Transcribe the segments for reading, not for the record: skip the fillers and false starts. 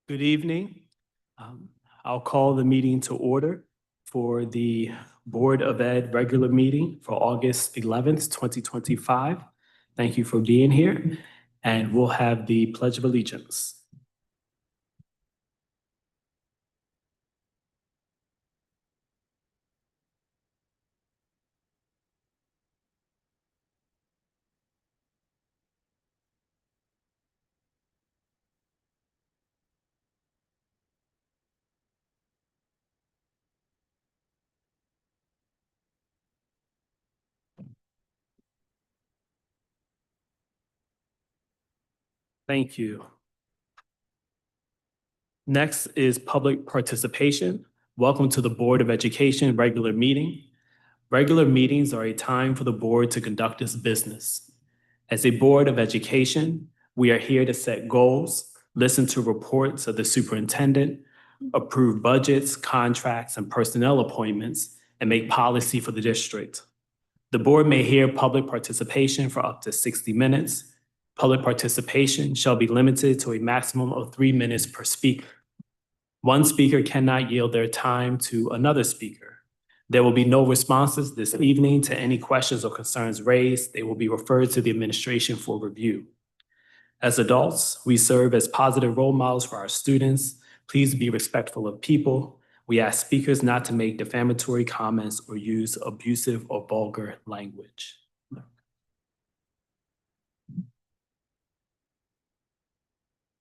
Good evening. I'll call the meeting to order for the Board of Ed regular meeting for August 11th, 2025. Thank you for being here, and we'll have the Pledge of Allegiance. Thank you. Next is public participation. Welcome to the Board of Education regular meeting. Regular meetings are a time for the board to conduct its business. As a Board of Education, we are here to set goals, listen to reports of the superintendent, approve budgets, contracts, and personnel appointments, and make policy for the district. The board may hear public participation for up to 60 minutes. Public participation shall be limited to a maximum of 3 minutes per speaker. One speaker cannot yield their time to another speaker. There will be no responses this evening to any questions or concerns raised. They will be referred to the administration for review. As adults, we serve as positive role models for our students. Please be respectful of people. We ask speakers not to make defamatory comments or use abusive or vulgar language.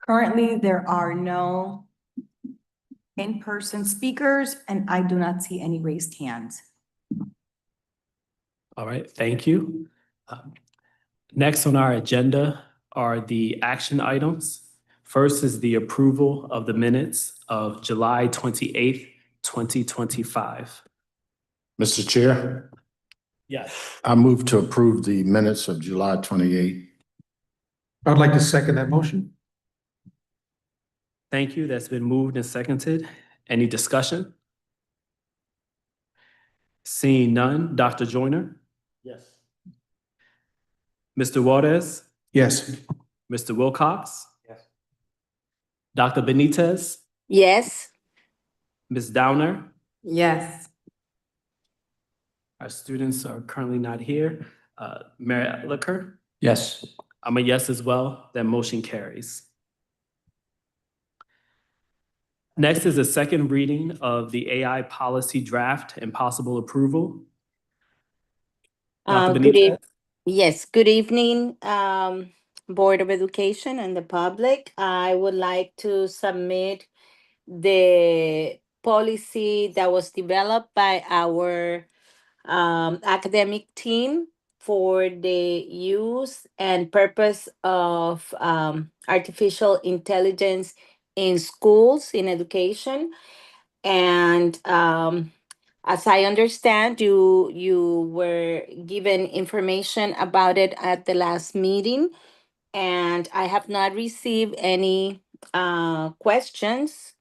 Currently, there are no in-person speakers, and I do not see any raised hands. All right, thank you. Next on our agenda are the action items. First is the approval of the minutes of July 28th, 2025. Mr. Chair, Yes. I move to approve the minutes of July 28. I'd like to second that motion. Thank you. That's been moved and seconded. Any discussion? Seeing none, Dr. Joyner, Yes. Mr. Juarez, Yes. Mr. Wilcox, Yes. Dr. Benitez, Yes. Ms. Downer. Yes. Our students are currently not here. Mayor Etliker, Yes. I'm a yes as well. That motion carries. Next is a second reading of the AI policy draft and possible approval. Dr. Good Benitez? Yes, good evening, Board of Education and the public. I would like to submit the policy that was developed by our academic team for the use and purpose of artificial intelligence in schools, in education. And as I understand, you were given information about it at the last meeting, and I have not received any questions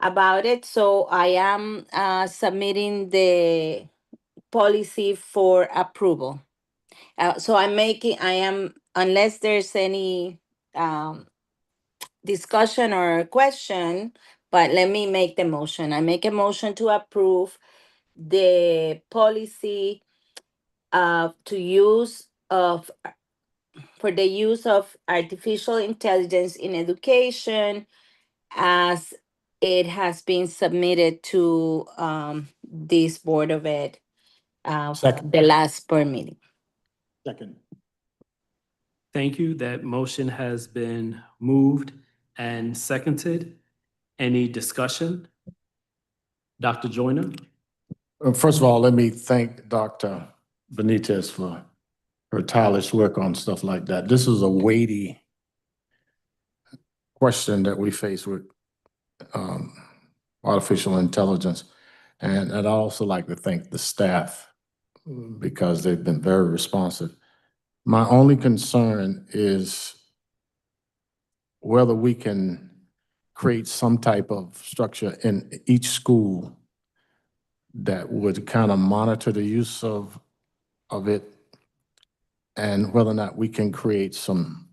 about it. So I am submitting the policy for approval. Unless there's any discussion or question, but let me make the motion. I make a motion to approve the policy to use of for the use of artificial intelligence in education as it has been submitted to this Board of Ed Second. the last board meeting. Second. Thank you. That motion has been moved and seconded. Any discussion? Dr. Joyner? First of all, let me thank Dr. Benitez for her tireless work on stuff like that. This is a weighty question that we face with artificial intelligence. And I'd also like to thank the staff because they've been very responsive. My only concern is whether we can create some type of structure in each school that would kind of monitor the use of it, and whether or not we can create some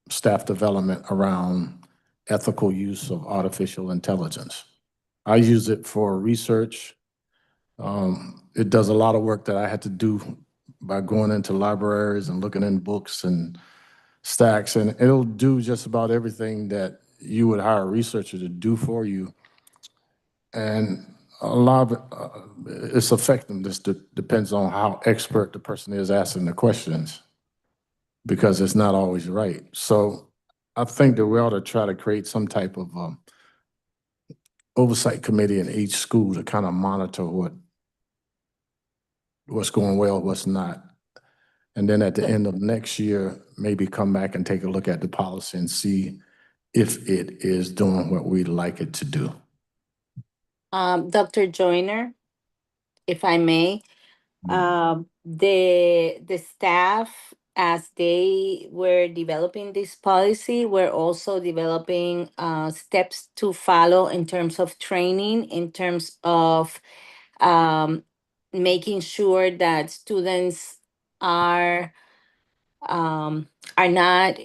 staff development around ethical use of artificial intelligence. I use it for research. It does a lot of work that I had to do by going into libraries and looking in books and stacks, and it'll do just about everything that you would hire a researcher to do for you. And a lot of its effectiveness depends on how expert the person is asking the questions, because it's not always right. So I think that we ought to try to create some type of oversight committee in each school to kind of monitor what's going well, what's not. And then at the end of next year, maybe come back and take a look at the policy and see if it is doing what we'd like it to do. Dr. Joyner, if I may, the staff, as they were developing this policy, were also developing steps to follow in terms of training, in terms of making sure that students are not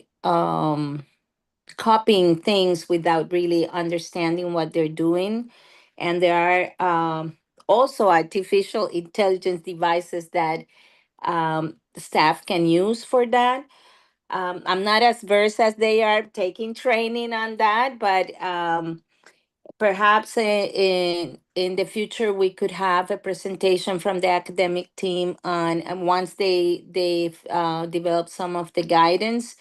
copying things without really understanding what they're doing. And there are also artificial intelligence devices that the staff can use for that. I'm not as versed as they are taking training on that, but perhaps in the future we could have a presentation from the academic team on, and once they've developed some of the guidance,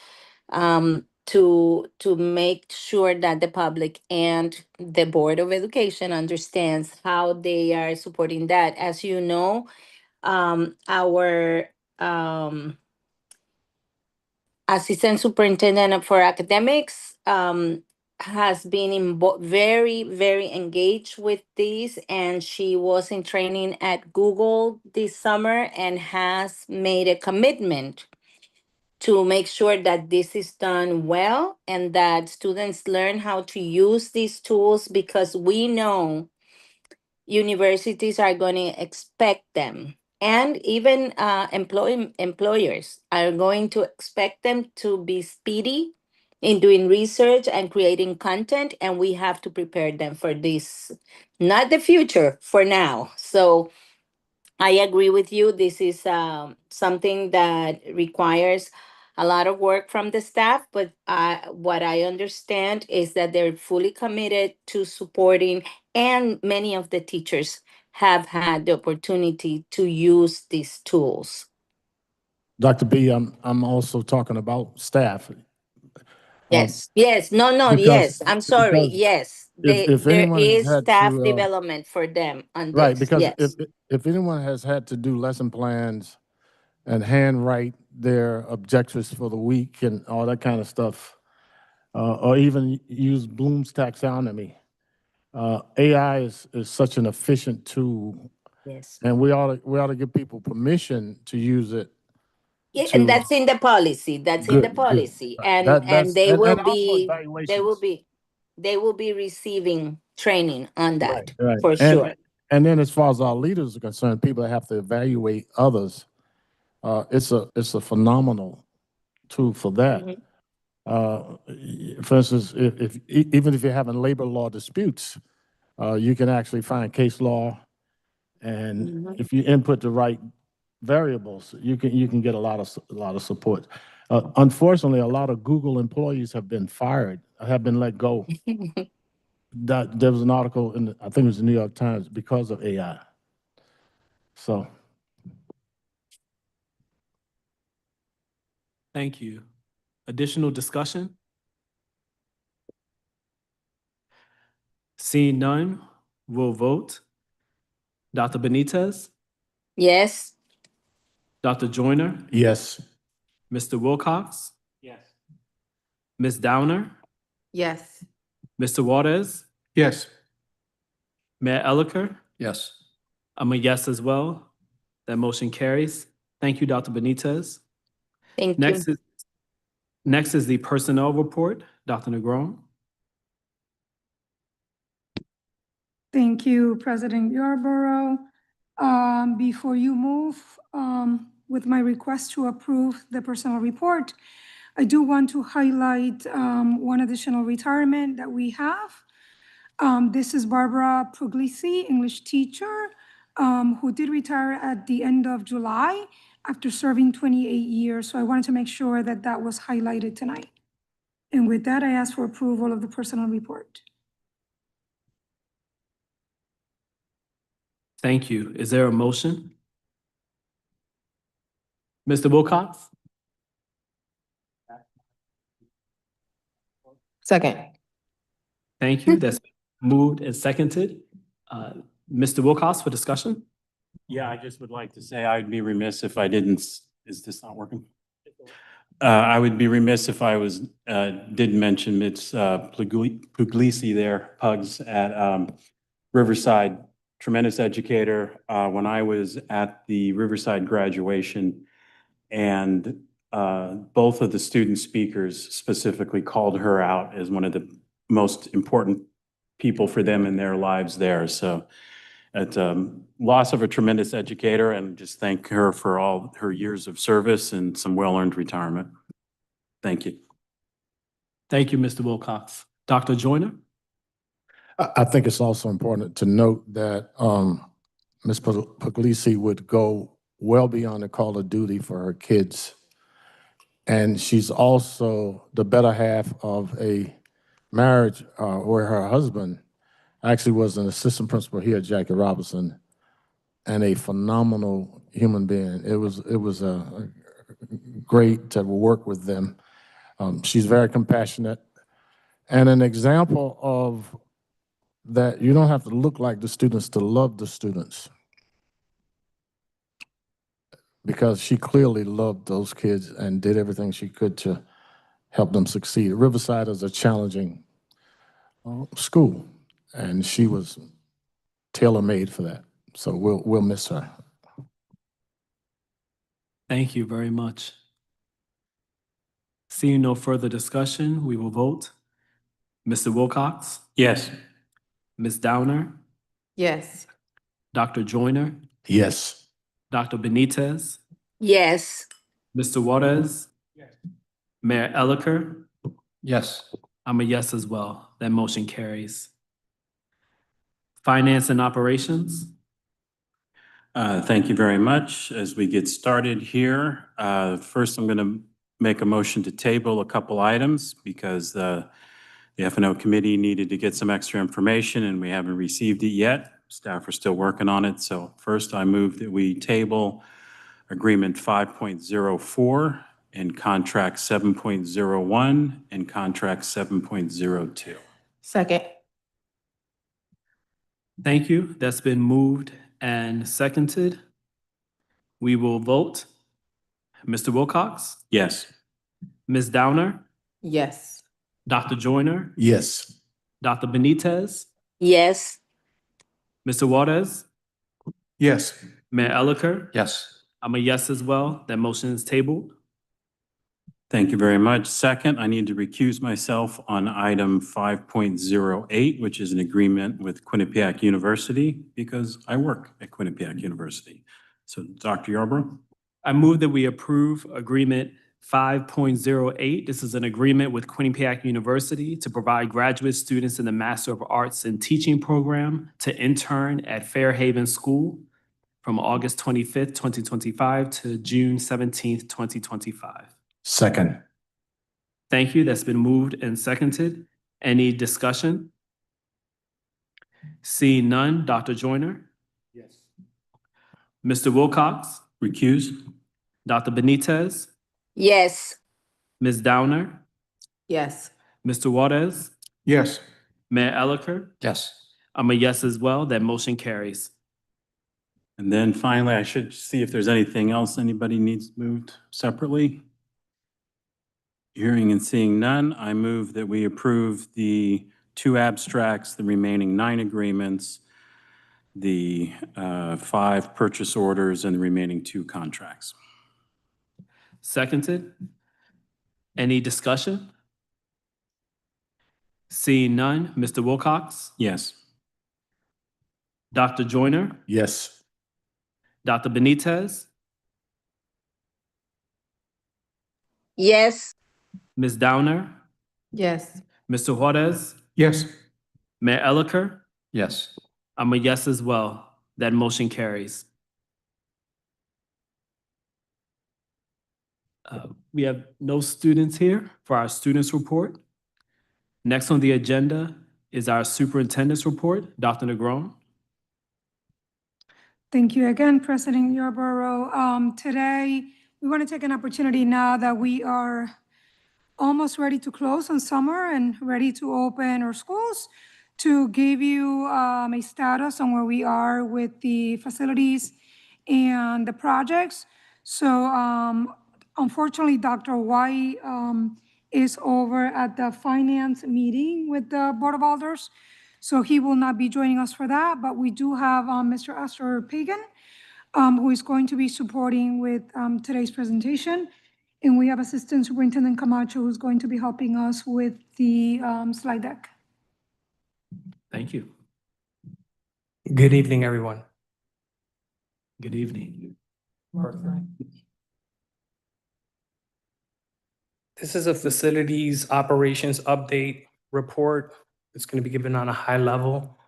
to make sure that the public and the Board of Education understands how they are supporting that. As you know, our assistant superintendent for academics has been very, very engaged with this, and she was in training at Google this summer and has made a commitment to make sure that this is done well and that students learn how to use these tools, because we know universities are going to expect them, and even employers are going to expect them to be speedy in doing research and creating content, and we have to prepare them for this, not the future, for now. So I agree with you. This is something that requires a lot of work from the staff, but what I understand is that they're fully committed to supporting, and many of the teachers have had the opportunity to use these tools. Dr. B, I'm also talking about staff. Yes, no, Because, yes, I'm sorry, because yes. if There anyone has is had staff to, development for them on right, this, because yes. if anyone has had to do lesson plans and handwrite their objectives for the week and all that kind of stuff, or even use Bloom's taxonomy, AI is such an efficient tool, Yes. and we ought to give people permission to use it. Yeah, and that's in the policy. That's in the Good. policy, That, and they will and also be evaluations. they will be receiving training on that Right. for sure. And then as far as our leaders are concerned, people that have to evaluate others, it's a phenomenal tool for that. Mhm. For instance, even if you're having labor law disputes, you can actually find case law, and Mhm. if you input the right variables, you can get a lot of support. Unfortunately, a lot of Google employees have been fired, have been let go. There was an article in I think it was the New York Times, because of AI. So. Thank you. Additional discussion? Seeing none, we'll vote. Dr. Benitez, Yes. Dr. Joyner, Yes. Mr. Wilcox, Yes. Ms. Downer, Yes. Mr. Waters, Yes. Mayor Elicker. Yes. I'm a yes as well. That motion carries. Thank you, Dr. Benitez. Thank Next you. is the personnel report. Dr. Negron. Thank you, President Yarborough. Before you move with my request to approve the personnel report, I do want to highlight one additional retirement that we have. This is Barbara Puglisi, English teacher, who did retire at the end of July after serving 28 years. So I wanted to make sure that that was highlighted tonight. And with that, I ask for approval of the personnel report. Thank you. Is there a motion? Mr. Wilcox? Second. Thank you. That's moved and seconded. Mr. Wilcox for discussion? Yeah, I just would like to say I'd be remiss if I didn't, is this not working? I would be remiss if I didn't mention it's Puglisi there, Pugs at Riverside, tremendous educator. When I was at the Riverside graduation and both of the student speakers specifically called her out as one of the most important people for them in their lives there. So it's loss of a tremendous educator, and just thank her for all her years of service and some well-earned retirement. Thank you. Thank you, Mr. Wilcox. Dr. Joyner? I think it's also important to note that Ms. Puglisi would go well beyond the call of duty for her kids. And she's also the better half of a marriage where her husband actually was an assistant principal here at Jackie Robinson and a phenomenal human being. It was great to work with them. She's very compassionate and an example of that you don't have to look like the students to love the students, because she clearly loved those kids and did everything she could to help them succeed. Riverside is a challenging school, and she was tailor-made for that. So we'll miss her. Thank you very much. Seeing no further discussion, we will vote. Mr. Wilcox? Yes. Ms. Downer? Yes. Dr. Joyner? Yes. Dr. Benitez? Yes. Mr. Waters? Mayor Elicker? Yes. I'm a yes as well. That motion carries. Finance and operations? Thank you very much. As we get started here, first I'm going to make a motion to table a couple items because the F&O committee needed to get some extra information and we haven't received it yet. Staff are still working on it. So first I move that we table Agreement 5.04 and Contract 7.01 and Contract 7.02. Second. Thank you. That's been moved and seconded. We will vote. Mr. Wilcox? Yes. Ms. Downer? Yes. Dr. Joyner? Yes. Dr. Benitez? Yes. Mr. Waters? Yes. Mayor Elicker? Yes. I'm a yes as well. That motion is tabled. Thank you very much. Second, I need to recuse myself on item 5.08, which is an agreement with Quinnipiac University because I work at Quinnipiac University. So Dr. Yarborough? I move that we approve agreement 5.08. This is an agreement with Quinnipiac University to provide graduate students in the Master of Arts in Teaching program to intern at Fairhaven School from August 25th, 2025 to June 17th, 2025. Second. Thank you. That's been moved and seconded. Any discussion? Seeing none, Dr. Joyner? Yes. Mr. Wilcox? Recuse? Dr. Benitez? Yes. Ms. Downer? Yes. Mr. Waters? Yes. Mayor Elicker? Yes. I'm a yes as well. That motion carries. And then finally, I should see if there's anything else anybody needs moved separately. Hearing and seeing none, I move that we approve the 2 abstracts, the remaining 9 agreements, the 5 purchase orders, and the remaining 2 contracts. Seconded. Any discussion? Seeing none, Mr. Wilcox? Yes. Dr. Joyner? Yes. Dr. Benitez? Yes. Ms. Downer, Yes. Mr. Juarez, Yes. Mayor Elicker. Yes. I'm a yes as well. That motion carries. We have no students here for our students report. Next on the agenda is our superintendent's report. Dr. Negron. Thank you again, President Yarborough. Today, we want to take an opportunity now that we are almost ready to close on summer and ready to open our schools to give you a status on where we are with the facilities and the projects. So unfortunately, Dr. White is over at the finance meeting with the Board of Alders. So he will not be joining us for that, but we do have Mr. Astor Pagan, who is going to be supporting with today's presentation. And we have Assistant Superintendent Camacho, who's going to be helping us with the slide deck. Thank you. Good evening, everyone. Good evening. This is a facilities operations update report. It's going to be given on a high level,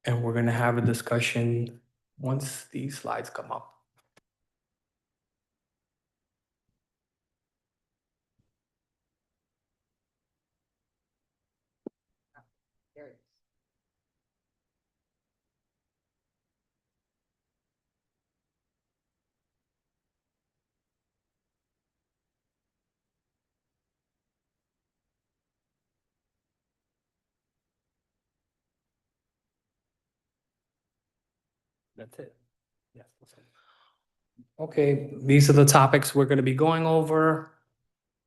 and we're going to have a discussion once these slides come up. That's it. Yes. That's it. Okay, these are the topics we're going to be going over.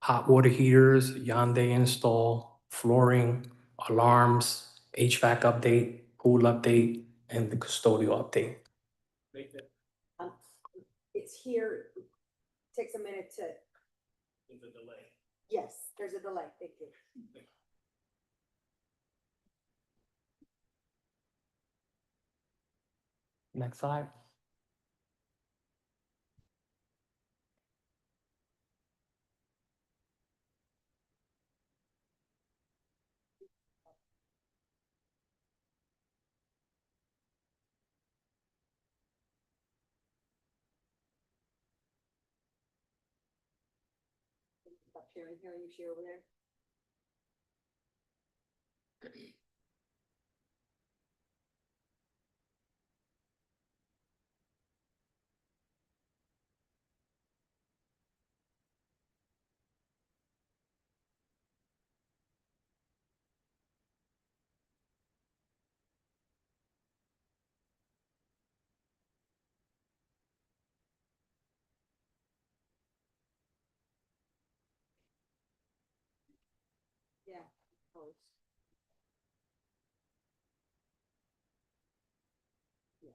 Hot water heaters, Yonde install, flooring, alarms, HVAC update, pool update, and the custodial update. It's here, takes a minute to. There's a delay. Yes, there's a delay, thank you. Next slide. Stop sharing here, you share over there. Yeah. Yes.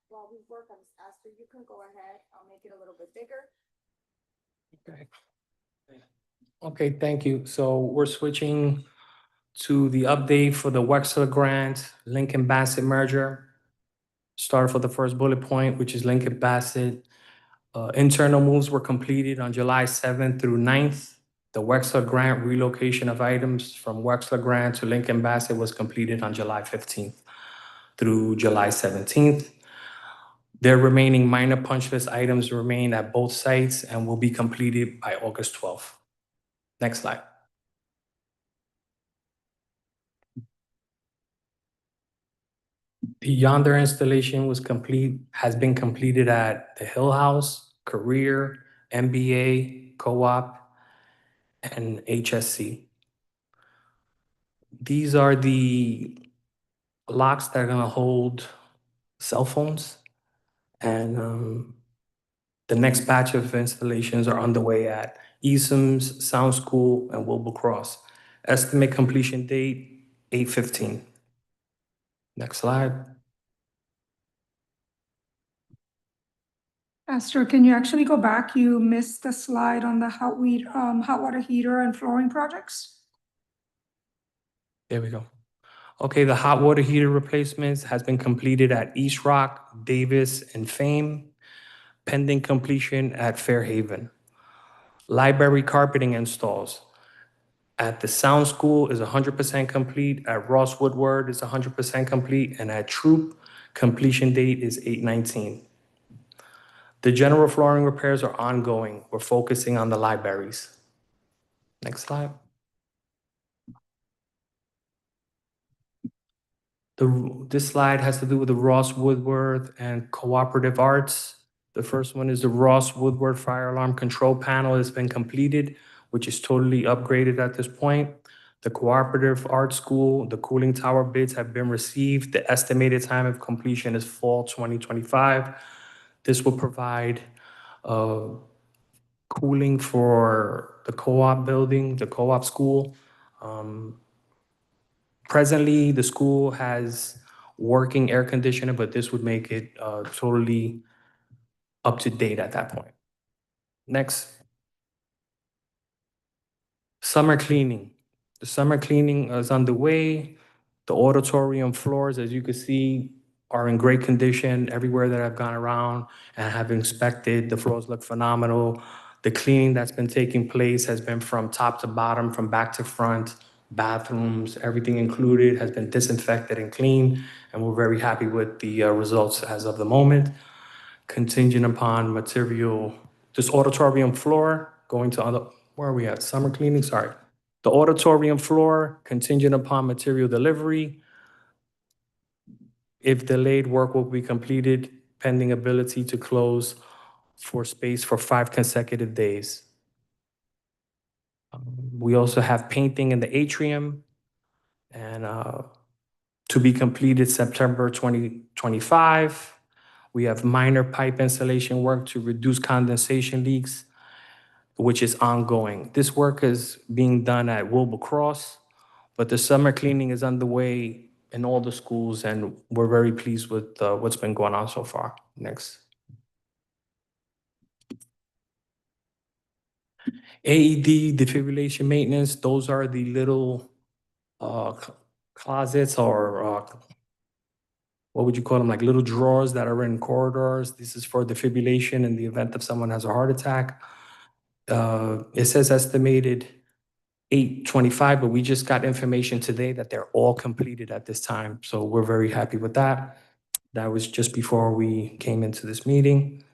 While we work on this, Astor, you can go ahead. I'll make it a little bit bigger. Okay. Okay, thank you. So we're switching to the update for the Wexler Grant Lincoln Bassett merger. Start for the first bullet point, which is Lincoln Bassett. Internal moves were completed on July 7th through 9th. The Wexler Grant relocation of items from Wexler Grant to Lincoln Bassett was completed on July 15th through July 17th. Their remaining minor punch list items remain at both sites and will be completed by August 12th. Next slide. The Yonder installation has been completed at the Hill House, Career, MBA, Co-op, and HSC. These are the locks that are gonna hold cell phones. And the next batch of installations are underway at Easoms, Sound School, and Wilbur Cross. Estimate completion date, 8/15. Next slide. Esther, can you actually go back? You missed the slide on the hot water heater and flooring projects. There we go. Okay, the hot water heater replacements has been completed at East Rock, Davis, and Fame, pending completion at Fairhaven. Library carpeting installs at the Sound School is 100% complete, at Ross Woodward is 100% complete, and at Troop, completion date is 8/19. The general flooring repairs are ongoing. We're focusing on the libraries. Next slide. This slide has to do with the Ross Woodward and Cooperative Arts. The first one is the Ross Woodward Fire Alarm Control Panel has been completed, which is totally upgraded at this point. The Cooperative Art School, the cooling tower bids have been received. The estimated time of completion is fall 2025. This will provide cooling for the co-op building, the co-op school. Presently, the school has working air conditioner, but this would make it totally up to date at that point. Next. Summer cleaning. The summer cleaning is underway. The auditorium floors, as you can see, are in great condition everywhere that I've gone around and have inspected. The floors look phenomenal. The cleaning that's been taking place has been from top to bottom, from back to front, bathrooms, everything included has been disinfected and cleaned, and we're very happy with the results as of the moment. Contingent upon material, this auditorium floor going to other, where are we at? Summer cleaning, sorry. The auditorium floor, contingent upon material delivery. If delayed, work will be completed pending ability to close for space for 5 consecutive days. We also have painting in the atrium and to be completed September 2025. We have minor pipe installation work to reduce condensation leaks, which is ongoing. This work is being done at Wilbur Cross, but the summer cleaning is underway in all the schools, and we're very pleased with what's been going on so far. Next. AED defibrillation maintenance, those are the little closets or what would you call them, like little drawers that are in corridors. This is for defibrillation in the event if someone has a heart attack. It says estimated 8/25, but we just got information today that they're all completed at this time. So we're very happy with that. That was just before we came into this meeting.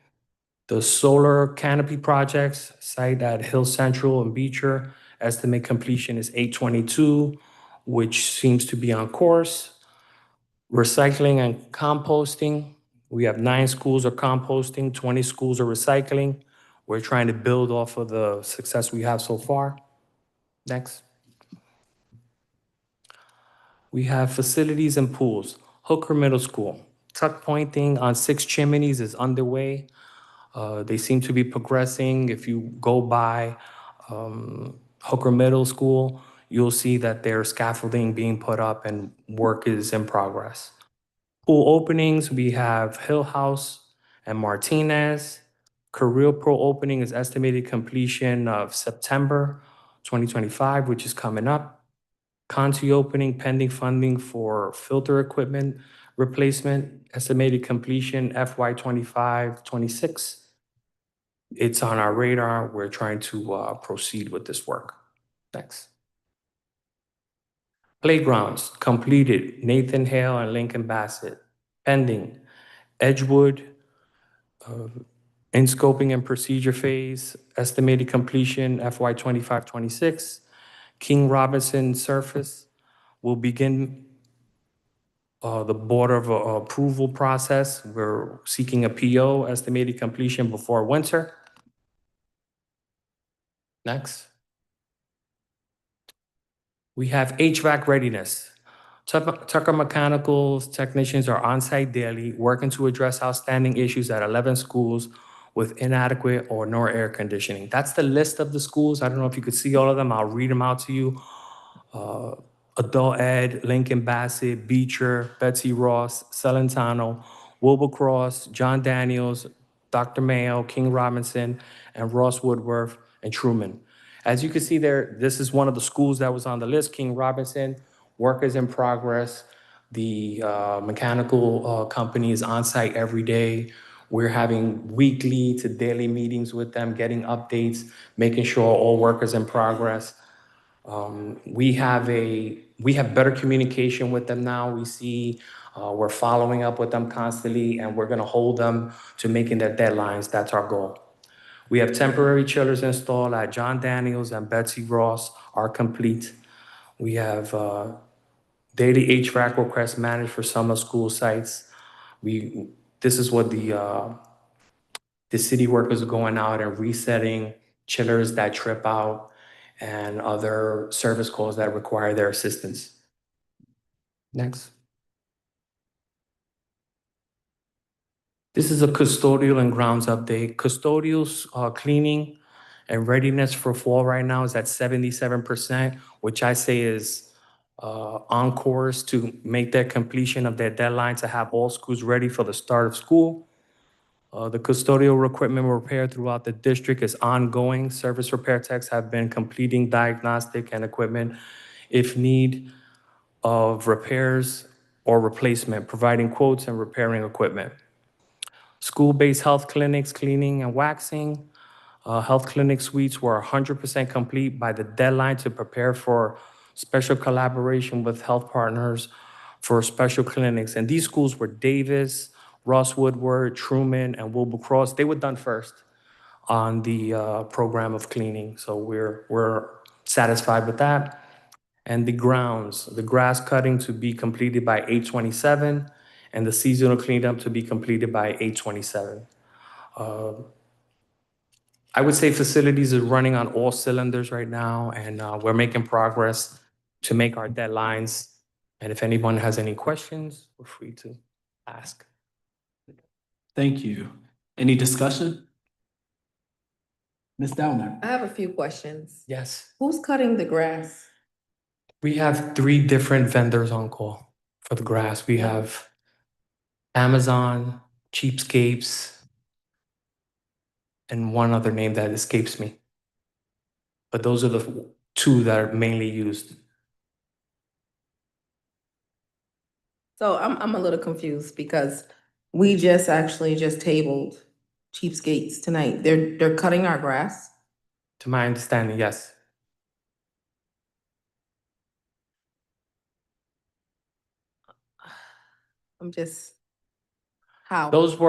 The solar canopy projects, site at Hill Central and Beecher, estimate completion is 8/22, which seems to be on course. Recycling and composting, we have 9 schools are composting, 20 schools are recycling. We're trying to build off of the success we have so far. Next. We have facilities and pools. Hooker Middle School, tuck pointing on 6 chimneys is underway. They seem to be progressing. If you go by Hooker Middle School, you'll see that there's scaffolding being put up and work is in progress. Pool openings, we have Hill House and Martinez. Career Pro opening is estimated completion of September 2025, which is coming up. Conti opening pending funding for filter equipment. replacement, estimated completion FY 25-26. It's on our radar. We're trying to proceed with this work. Thanks. Playgrounds, completed, Nathan Hale and Lincoln Bassett. Pending, Edgewood, in scoping and procedure phase, estimated completion FY 25-26. King Robinson surface will begin the Board of Approval process. We're seeking a PO, estimated completion before winter. Next. We have HVAC readiness. Tucker Mechanical's technicians are on-site daily, working to address outstanding issues at 11 schools with inadequate or no air conditioning. That's the list of the schools. I don't know if you could see all of them. I'll read them out to you. Adult Ed, Lincoln Bassett, Beecher, Betsy Ross, Celentano, Wilbercross, John Daniels, Dr. Mayo, King Robinson, and Ross Woodworth and Truman. As you can see there, this is one of the schools that was on the list, King Robinson, work is in progress. The mechanical company is on site every day. We're having weekly to daily meetings with them, getting updates, making sure all work is in progress. We have better communication with them now. We see we're following up with them constantly, and we're gonna hold them to making their deadlines. That's our goal. We have temporary chillers installed at John Daniels and Betsy Ross are complete. We have daily HVAC requests managed for summer school sites. This is what the city workers are going out and resetting chillers that trip out and other service calls that require their assistance. Next. This is a custodial and grounds update. Custodials cleaning and readiness for fall right now is at 77%, which I say is on course to make their completion of their deadline to have all schools ready for the start of school. The custodial equipment repair throughout the district is ongoing. Service repair techs have been completing diagnostic and equipment if need of repairs or replacement, providing quotes and repairing equipment. School-based health clinics, cleaning and waxing. Health clinic suites were 100% complete by the deadline to prepare for special collaboration with health partners for special clinics. And these schools were Davis, Ross Woodward, Truman, and Wilbercross. They were done first on the program of cleaning. So we're satisfied with that. And the grounds, the grass cutting to be completed by 8/27, and the seasonal cleanup to be completed by 8/27. I would say facilities is running on all cylinders right now, and we're making progress to make our deadlines. And if anyone has any questions, feel free to ask. Thank you. Any discussion? Ms. Downer? I have a few questions. Yes. Who's cutting the grass? We have 3 different vendors on call for the grass. We have Amazon, Cheapscapes, and one other name that escapes me. But those are the 2 that are mainly used. So I'm a little confused because we just tabled Cheapskates tonight. They're cutting our grass. To my understanding, yes. I'm just, how? Those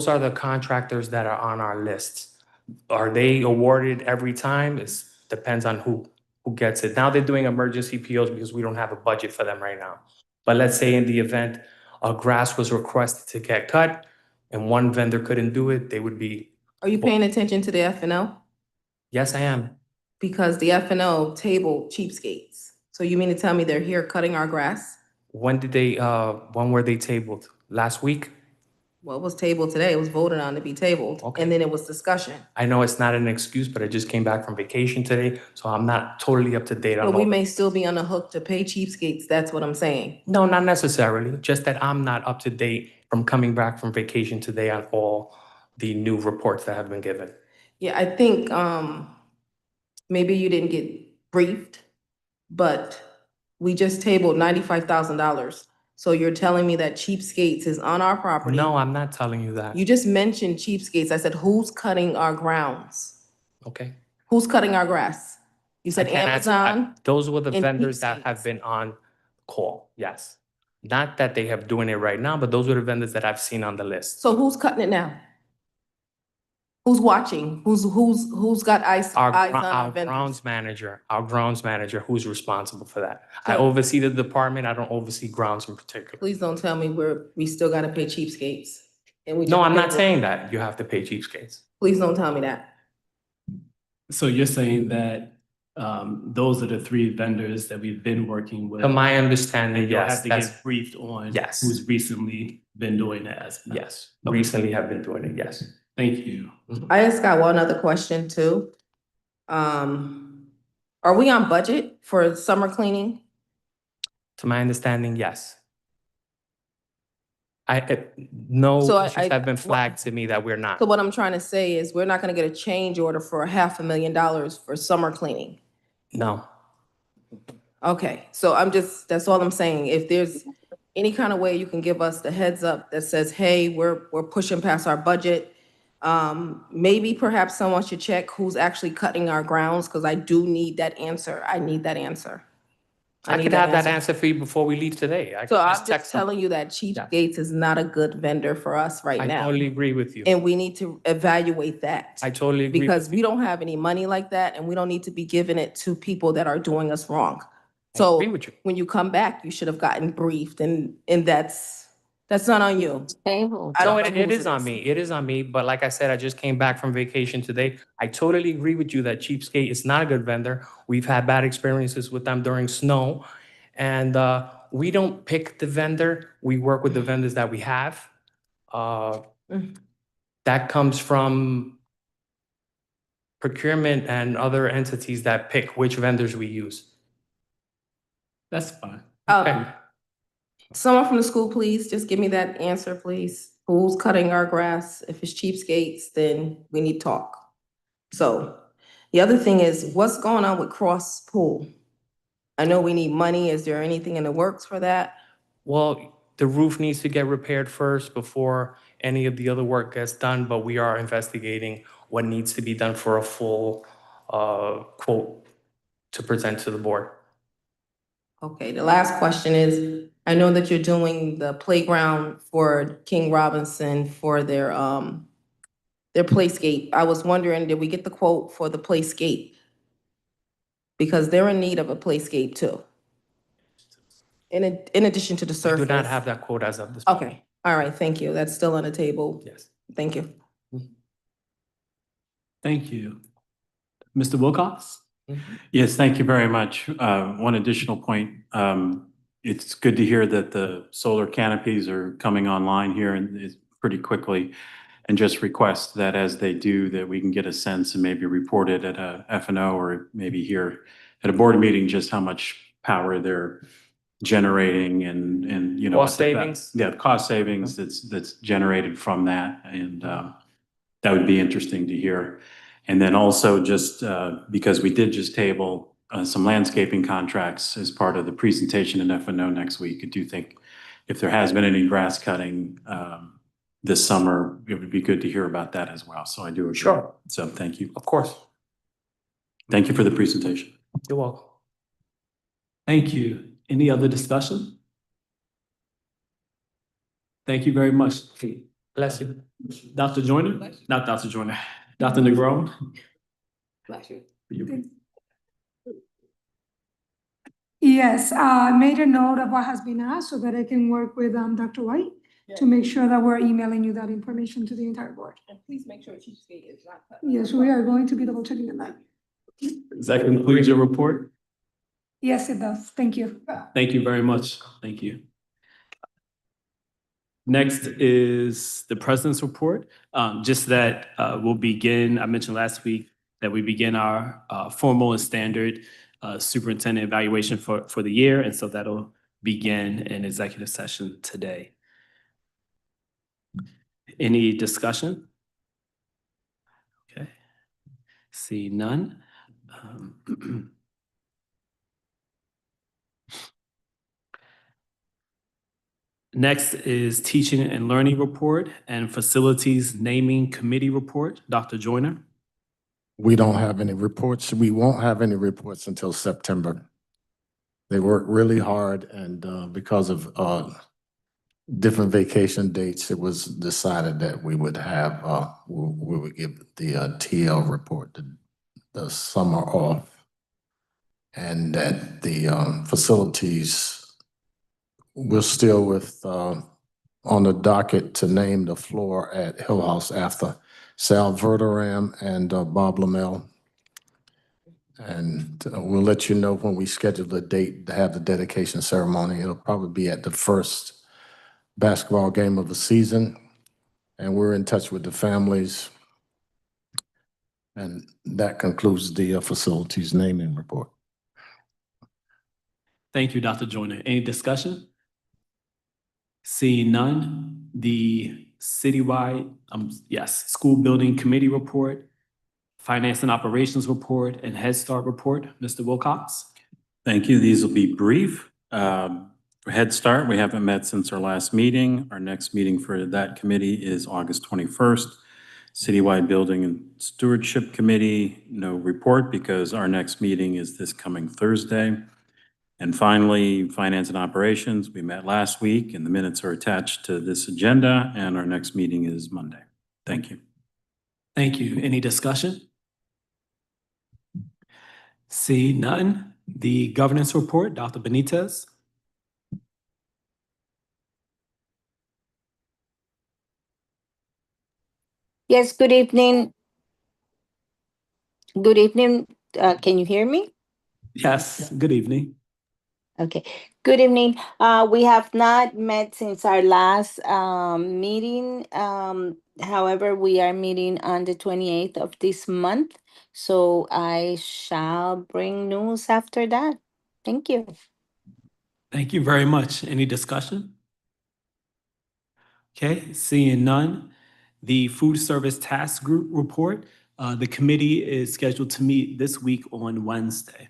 are the contractors that are on our list. Are they awarded every time? It depends on who gets it. Now they're doing emergency POs because we don't have a budget for them right now. But let's say in the event a grass was requested to get cut and one vendor couldn't do it, they would be. Are you paying attention to the F&O? Yes, I am. Because the F&O tabled Cheapskates. So you mean to tell me they're here cutting our grass? When were they tabled? Last week? Well, it was tabled today. It was voted on to be tabled. Okay. And then it was discussion. I know it's not an excuse, but I just came back from vacation today, so I'm not totally up to date on But we all. may still be on the hook to pay Cheapskates. That's what I'm saying. No, not necessarily. Just that I'm not up to date from coming back from vacation today on all the new reports that have been given. Yeah, I think maybe you didn't get briefed, but we just tabled $95,000. So you're telling me that Cheapskates is on our property? No, I'm not telling you that. You just mentioned Cheapskates. I said, who's cutting our grounds? Okay? Who's cutting our grass? You I said can't answer- Amazon? Those were the and vendors that have Cheapskates. been on call, yes. Not that they have doing it right now, but those were the vendors that I've seen on the list. So who's cutting it now? Who's watching? Who's got eyes on our Our vendors? grounds manager who's responsible for that. I So- oversee the department, I don't oversee grounds in particular. Please don't tell me we still gotta pay Cheapskates. And we No, just I'm not paid- saying that you have to pay cheapskates. Please don't tell me that. So you're saying that those are the three vendors that we've been working with? To my understanding, And you'll yes, have to that's, get briefed on Yes. who's recently been doing that as of now. yes, Okay. recently have been doing it, yes. Thank you. I just got one other question too. Are we on budget for summer cleaning? To my understanding, yes. No So issues have been flagged to me that we're not. So what I'm trying to say is we're not gonna get a change order for $500,000 for summer cleaning. No, Okay, so that's all I'm saying. If there's any kind of way you can give us the heads up that says, hey, we're pushing past our budget. Maybe perhaps someone should check who's actually cutting our grounds, because I do need that answer. I need that answer. I need could have that answer for you before we leave today. I So could I'm text just them. telling you that Cheapskates is not a good vendor for us right I now. totally agree with you. And we need to evaluate that. I totally agree. Because we don't have any money like that, and we don't need to be giving it to people that are doing us wrong. So agree with you. when you come back, you should have gotten briefed, and that's not on you. Table. I No, don't know it whose is on me. It is on me. But like I said, I just came back from vacation today. I totally agree with you that Cheapskate is not a good vendor. We've had bad experiences with them during snow. And we don't pick the vendor. We work with the vendors that we have. That comes from procurement and other entities that pick which vendors we use. That's fine. Okay. Someone from the school, please, just give me that answer, please. Who's cutting our grass? If it's Cheapskates, then we need to talk. So the other thing is, what's going on with Cross Pool? I know we need money. Is there anything in the works for that? Well, the roof needs to get repaired first before any of the other work gets done, but we are investigating what needs to be done for a full quote to present to the board. Okay, the last question is, I know that you're doing the playground for King Robinson for their playscape. I was wondering, did we get the quote for the playscape? Because they're in need of a playscape too. In addition to the We surface. do not have that quote as of this moment. Okay, all right, thank you. That's still on the table. Yes. Thank you. Thank you. Mr. Wilcox? Yes, thank you very much. One additional point. It's good to hear that the solar canopies are coming online here and it's pretty quickly. And just request that as they do, that we can get a sense and maybe report it at a F&O or maybe here at a board meeting, just how much power they're generating and, you know. Cost savings? Yeah, cost savings that's generated from that. And that would be interesting to hear. And then also just because we did just table some landscaping contracts as part of the presentation in F&O next week. I do think if there has been any grass cutting this summer, it would be good to hear about that as well. So I do agree. Sure. So thank you. Of course. Thank you for the presentation. You're welcome. Thank you. Any other discussion? Thank you very much. Bless you. Dr. Joyner? Not Dr. Joyner. Dr. Negron? Yes, I made a note of what has been asked so that I can work with Dr. White to make sure that we're emailing you that information to the entire board. Please make sure Cheapskate is not cut. Yes, we are going to be double checking on that. Does that conclude your report? Yes, it does. Thank you. Thank you very much. Thank you. Next is the president's report. Just that we'll begin, I mentioned last week that we begin our formal and standard superintendent evaluation for the year. And so that'll begin in executive session today. Any discussion? Okay. See none. Next is Teaching and Learning Report and Facilities Naming Committee Report. Dr. Joyner? We don't have any reports. We won't have any reports until September. They worked really hard and because of different vacation dates, it was decided that we would have, we would give the TL report the summer off. And that the facilities, we're still with, on the docket to name the floor at Hill House after Sal Verderam and Bob Lamel. And we'll let you know when we schedule the date to have the dedication ceremony. It'll probably be at the first basketball game of the season. And we're in touch with the families. And that concludes the facilities naming report. Thank you, Dr. Joyner. Any discussion? Seeing none, the citywide, school building committee report, finance and operations report, and Head Start report. Mr. Wilcox? Thank you. These will be brief. For Head Start, we haven't met since our last meeting. Our next meeting for that committee is August 21st. Citywide Building and Stewardship Committee, no report because our next meeting is this coming Thursday. And finally, Finance and Operations, we met last week and the minutes are attached to this agenda and our next meeting is Monday. Thank you. Thank you. Any discussion? See none. The governance report, Dr. Benitez? Yes, good evening. Good evening. Can you hear me? Yes, good evening. Okay, good evening. We have not met since our last meeting. However, we are meeting on the 28th of this month. So I shall bring news after that. Thank you. Thank you very much. Any discussion? Okay, seeing none. The Food Service Task Group report, the committee is scheduled to meet this week on Wednesday.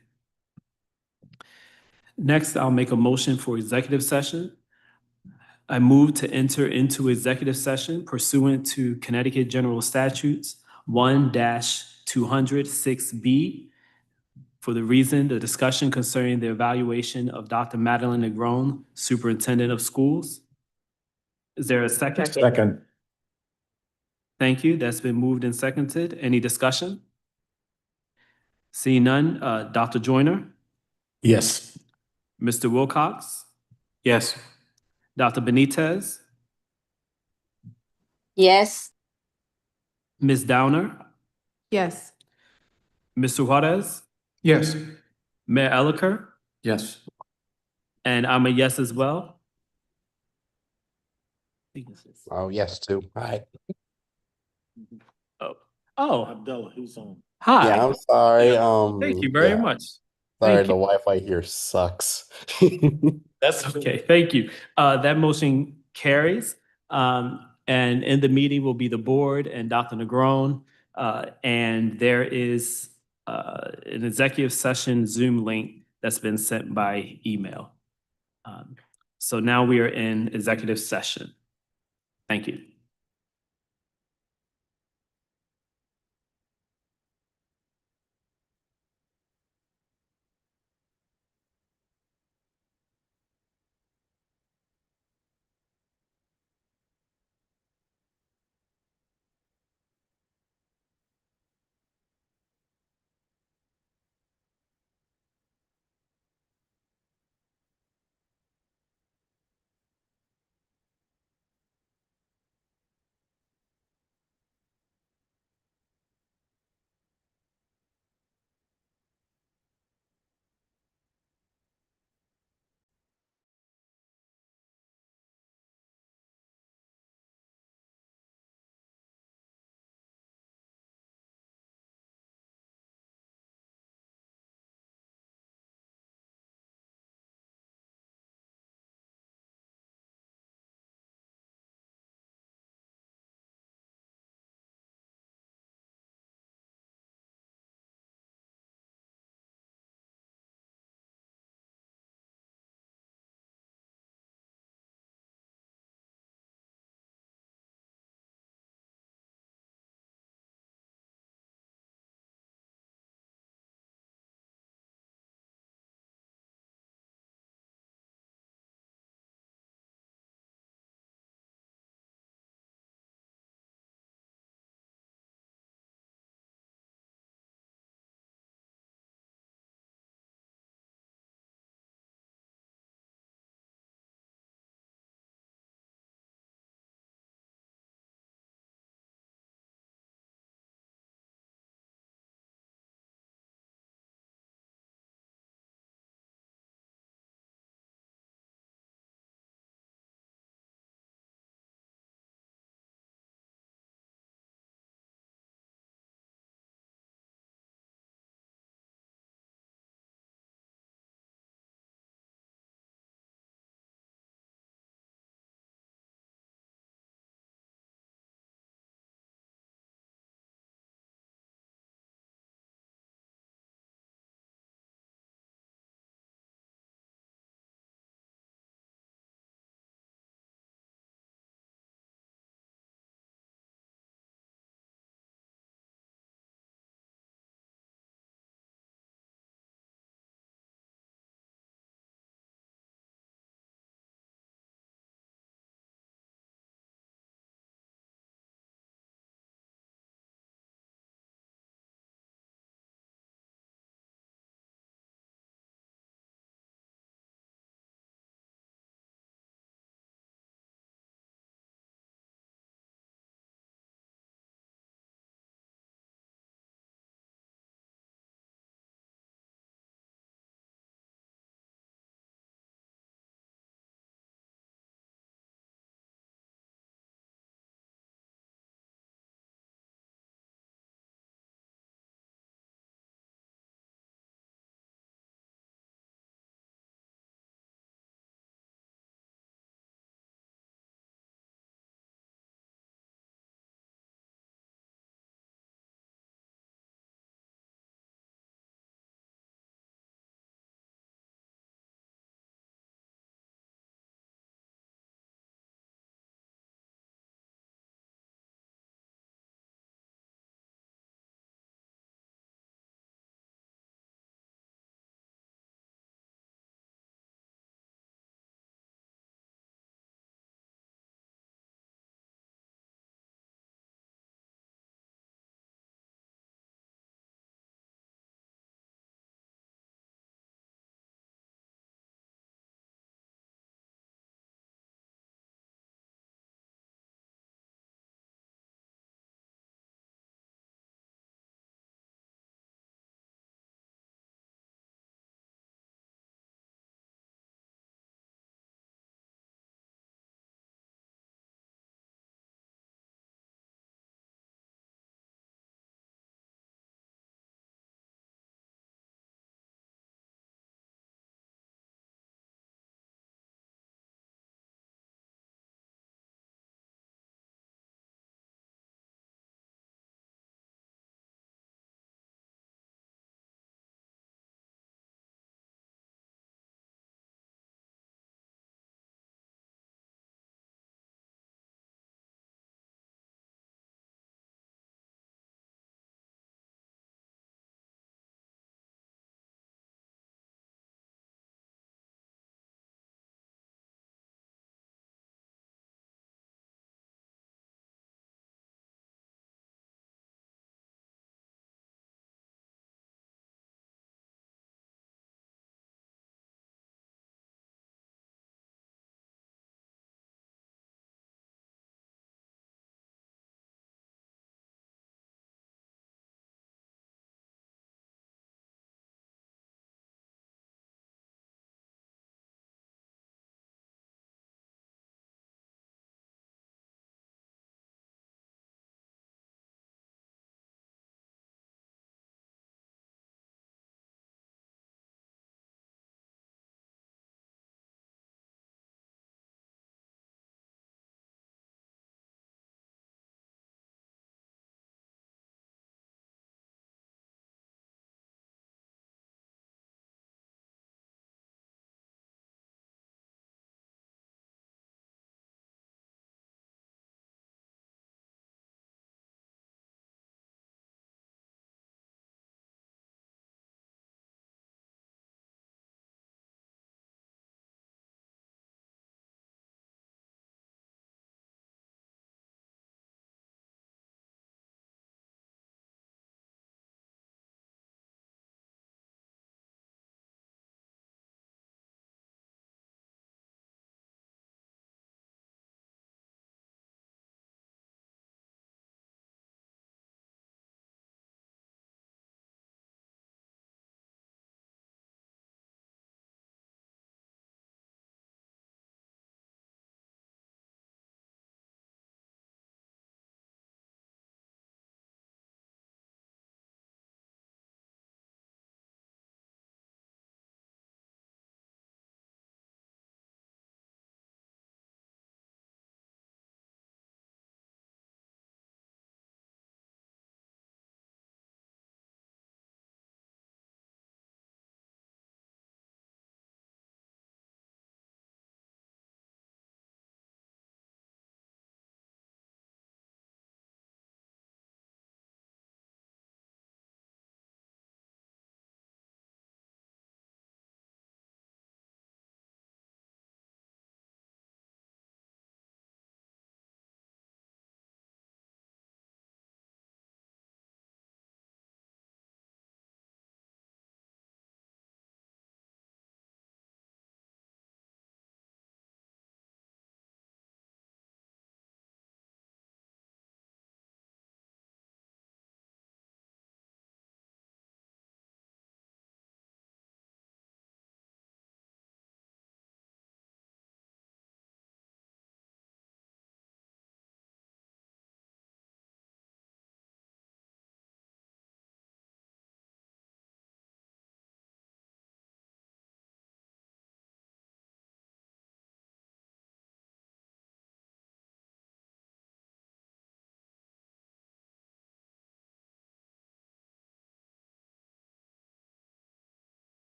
Next, I'll make a motion for executive session. I move to enter into executive session pursuant to Connecticut General Statutes 1-206B for the reason the discussion concerning the evaluation of Dr. Madeline Negron, Superintendent of Schools. Is there a second? Second. Thank you. That's been moved and seconded. Any discussion? Seeing none, Dr. Joyner, Yes. Mr. Wilcox, Yes. Dr. Benitez, Yes, Ms. Downer, Yes. Mr. Juarez, Yes. Mayor Elicker, Yes. and I'm a yes as well. Oh, yes, too. Hi. Oh, Abdullah, who's on? hi. Yeah, I'm sorry. Thank you very yeah, much. Sorry, Thank the you. Wi-Fi here sucks. That's okay. Thank you. That motion carries. And in the meeting will be the board and Dr. Negron. And there is an executive session Zoom link that's been sent by email. So now we are in executive session. Thank you.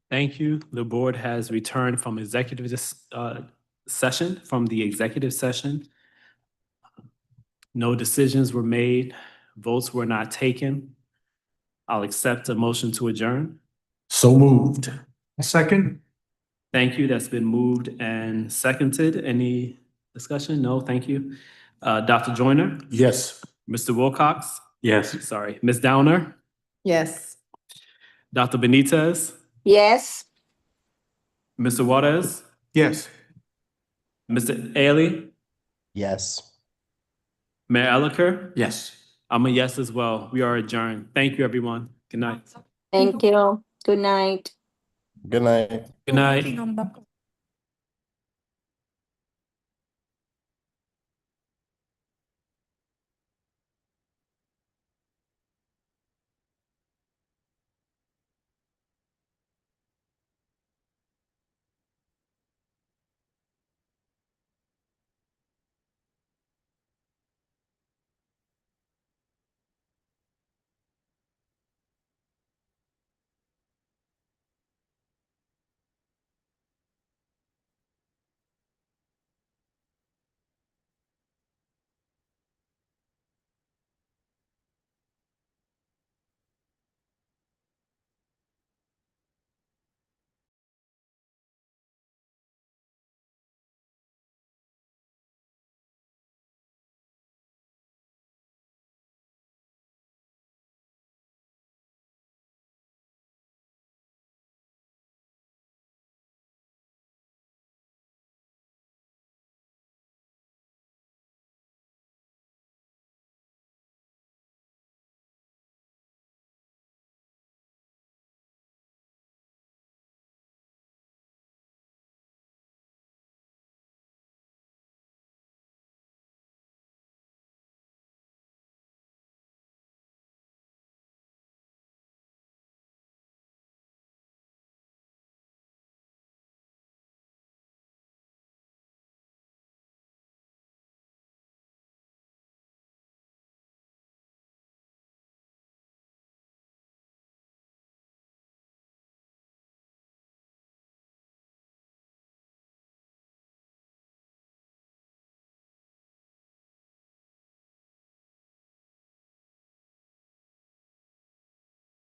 Thank you. The board has returned from session, from the executive session. No decisions were made. Votes were not taken. I'll accept a motion to adjourn. So moved. A second? Thank you. That's been moved and seconded. Any discussion? No, thank you. Dr. Joyner, Yes. Mr. Wilcox, Yes. sorry, Ms. Downer, Yes. Dr. Benitez, Yes, Mr. Juarez, Yes. Mr. Ailey, Yes. Mayor Elicker. Yes. I'm a yes as well. We are adjourned. Thank you, everyone. Good night. thank you. Good night. Good night. Good night.